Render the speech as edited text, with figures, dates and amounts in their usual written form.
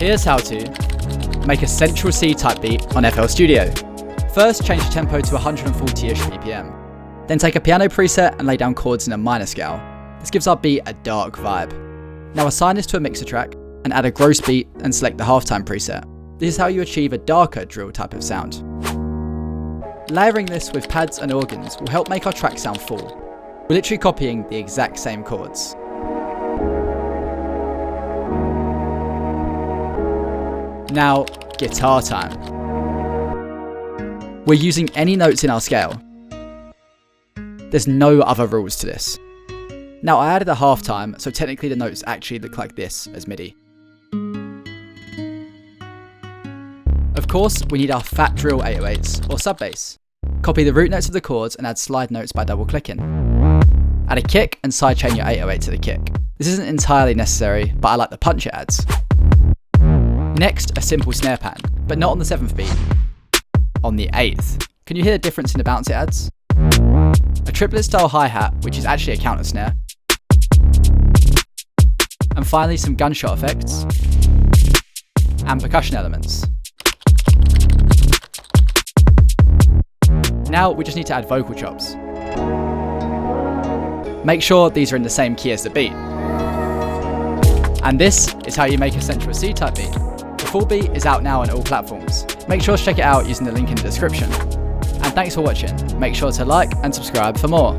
Here's how to make a Central C type beat on FL Studio. First, change the tempo to 140-ish BPM. Then take a piano preset and lay down chords in a minor scale. This gives our beat a dark vibe. Now assign this to a mixer track and add a gross beat and select the halftime preset. This is how you achieve a darker drill type of sound. Layering this with pads and organs will help make our track sound full. We're literally copying the exact same chords. Now, guitar time. We're using any notes in our scale. There's no other rules to this. Now I added a halftime, so technically the notes actually look like this as MIDI. Of course, we need our fat drill 808s or sub bass. Copy the root notes of the chords and add slide notes by double clicking. Add a kick and sidechain your 808 to the kick. This isn't entirely necessary, but I like the punch it adds. Next, a simple snare pattern, but not on the 7th beat, on the 8th. Can you hear the difference in the bounce it adds? A triplet style hi-hat, which is actually a counter snare. And finally some gunshot effects and percussion elements. Now we just need to add vocal chops. Make sure these are in the same key as the beat. And this is how you make a Central C type beat. The full beat is out now on all platforms. Make sure to check it out using the link in the description. And thanks for watching. Make sure to like and subscribe for more.